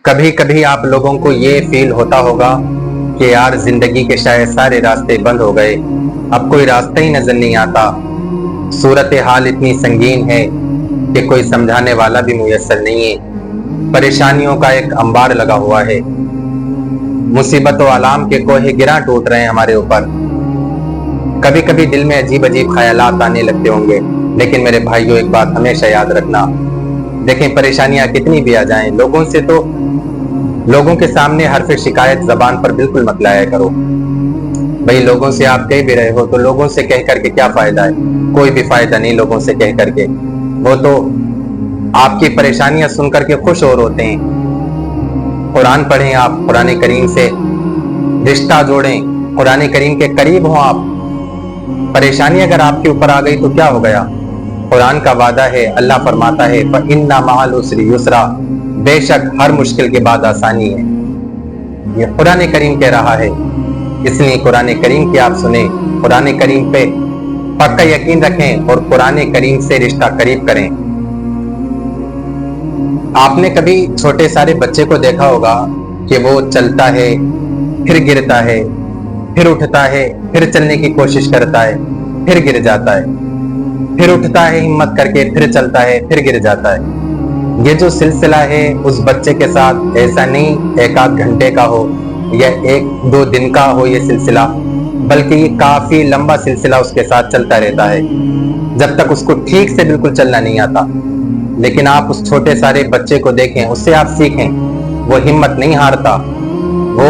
کبھی کبھی آپ لوگوں کو یہ فیل ہوتا ہوگا کہ یار زندگی کے شاید سارے راستے بند ہو گئے، اب کوئی راستہ ہی نظر نہیں آتا، صورتحال اتنی سنگین ہے کہ کوئی سمجھانے والا بھی میسر نہیں ہے، پریشانیوں کا ایک انبار لگا ہوا ہے، مصیبت و آلام کے کوہ گراں ٹوٹ رہے ہیں ہمارے اوپر۔ کبھی کبھی دل میں عجیب عجیب خیالات آنے لگتے ہوں گے، لیکن میرے بھائیوں ایک بات ہمیشہ یاد رکھنا، دیکھیں پریشانیاں کتنی بھی آ جائیں، لوگوں کے سامنے حرف شکایت زبان پر بالکل مت لایا کرو۔ بھئی لوگوں سے آپ کہہ بھی رہے ہو تو لوگوں سے کہہ کر کے کیا فائدہ ہے؟ کوئی بھی فائدہ نہیں لوگوں سے کہہ کر کے، وہ تو آپ کی پریشانیاں سن کر کے خوش ہو روتے ہیں۔ قرآن پڑھیں، آپ قرآن کریم سے رشتہ جوڑیں، قرآن کریم کے قریب ہوں آپ۔ پریشانی اگر آپ کے اوپر آ گئی تو کیا ہو گیا؟ قرآن کا وعدہ ہے، اللہ فرماتا ہے فَإِنَّ مَعَ الْعُسْرِ يُسْرًا، بے شک ہر مشکل کے بعد آسانی ہے، یہ قرآن کریم کہہ رہا ہے۔ اس لیے قرآن کریم کی آپ سنیں، قرآن کریم پہ پکا یقین رکھیں اور قرآن کریم سے رشتہ قریب کریں۔ آپ نے کبھی چھوٹے سارے بچے کو دیکھا ہوگا کہ وہ چلتا ہے، پھر گرتا ہے، پھر اٹھتا ہے، پھر چلنے کی کوشش کرتا ہے، پھر گر جاتا ہے، پھر اٹھتا ہے ہمت کر کے، پھر چلتا ہے، پھر گر جاتا ہے۔ یہ جو سلسلہ ہے اس بچے کے ساتھ ایسا نہیں ایک آدھ گھنٹے کا ہو یا ایک دو دن کا ہو یہ سلسلہ، بلکہ یہ کافی لمبا سلسلہ اس کے ساتھ چلتا رہتا ہے جب تک اس کو ٹھیک سے بالکل چلنا نہیں آتا۔ لیکن آپ اس چھوٹے سارے بچے کو دیکھیں، اس سے آپ سیکھیں، وہ ہمت نہیں ہارتا، وہ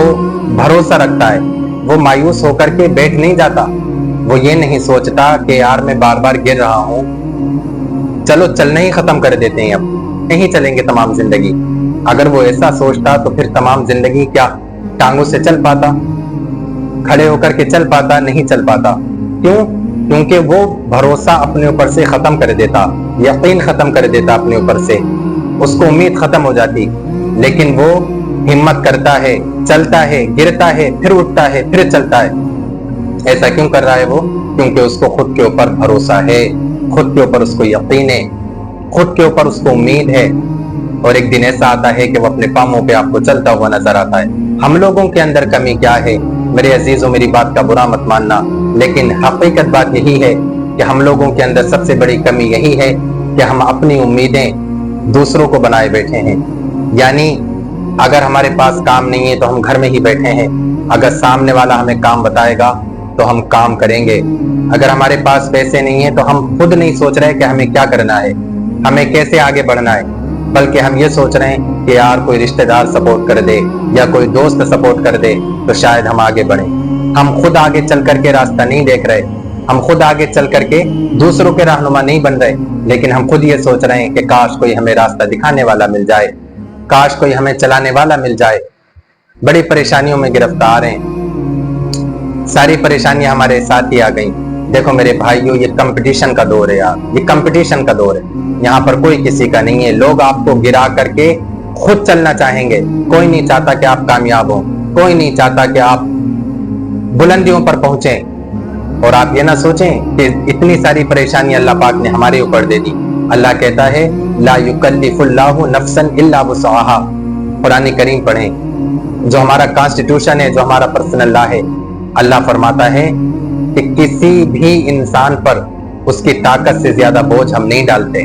بھروسہ رکھتا ہے، وہ مایوس ہو کر کے بیٹھ نہیں جاتا، وہ یہ نہیں سوچتا کہ یار میں بار بار گر رہا ہوں، چلو چلنا ہی ختم کر دیتے ہیں، اب نہیں چلیں گے تمام زندگی۔ اگر وہ ایسا سوچتا تو پھر تمام زندگی کیا ٹانگوں سے چل پاتا، کھڑے ہو کر کے چل پاتا؟ نہیں چل پاتا۔ کیوں؟ کیونکہ وہ بھروسہ اپنے اوپر سے ختم کر دیتا، یقین ختم کر دیتا اپنے اوپر سے، اس کو امید ختم ہو جاتی۔ لیکن وہ ہمت کرتا ہے، چلتا ہے، گرتا ہے، پھر اٹھتا ہے، پھر چلتا ہے۔ ایسا کیوں کر رہا ہے وہ؟ کیونکہ اس کو خود کے اوپر بھروسہ ہے، خود کے اوپر اس کو یقین ہے، خود کے اوپر اس کو امید ہے، اور ایک دن ایسا آتا ہے کہ وہ اپنے پاؤں پہ آپ کو چلتا ہوا نظر آتا ہے۔ ہم لوگوں کے اندر کمی کیا ہے؟ میرے عزیزوں میری بات کا برا مت ماننا، لیکن حقیقت بات یہی ہے کہ ہم لوگوں کے اندر سب سے بڑی کمی یہی ہے کہ ہم اپنی امیدیں دوسروں کو بنائے بیٹھے ہیں۔ یعنی اگر ہمارے پاس کام نہیں ہے تو ہم گھر میں ہی بیٹھے ہیں، اگر سامنے والا ہمیں کام بتائے گا تو ہم کام کریں گے، اگر ہمارے پاس پیسے نہیں ہیں تو ہم خود نہیں سوچ رہے کہ ہمیں کیا کرنا ہے، ہمیں کیسے آگے بڑھنا ہے، بلکہ ہم یہ سوچ رہے ہیں کہ یار کوئی رشتہ دار سپورٹ کر دے یا کوئی دوست سپورٹ کر دے تو شاید ہم آگے بڑھیں۔ ہم خود آگے چل کر کے راستہ نہیں دیکھ رہے، ہم خود آگے چل کر کے دوسروں کے رہنما نہیں بن رہے، لیکن ہم خود یہ سوچ رہے ہیں کہ کاش کوئی ہمیں راستہ دکھانے والا مل جائے، کاش کوئی ہمیں چلانے والا مل جائے۔ بڑی پریشانیوں میں گرفتار ہیں، ساری پریشانیاں ہمارے ساتھ ہی آ گئیں۔ دیکھو میرے بھائیوں، یہ کمپٹیشن کا دور ہے یار، یہ کمپٹیشن کا دور ہے، یہاں پر کوئی کسی کا نہیں ہے۔ لوگ آپ کو گرا کر کے خود چلنا چاہیں گے، کوئی نہیں چاہتا کہ آپ کامیاب ہوں، کوئی نہیں چاہتا کہ آپ بلندیوں پر پہنچیں۔ اور آپ یہ نہ سوچیں کہ اتنی ساری پریشانیاں اللہ پاک نے ہمارے اوپر دے دی۔ اللہ کہتا ہے لا یکلف اللہ نفسا الا وسعها، قرآن کریم پڑھیں، جو ہمارا کانسٹیٹیوشن ہے، جو ہمارا پرسنل لا ہے۔ اللہ فرماتا ہے کہ کسی بھی انسان پر اس کی طاقت سے زیادہ بوجھ ہم نہیں ڈالتے۔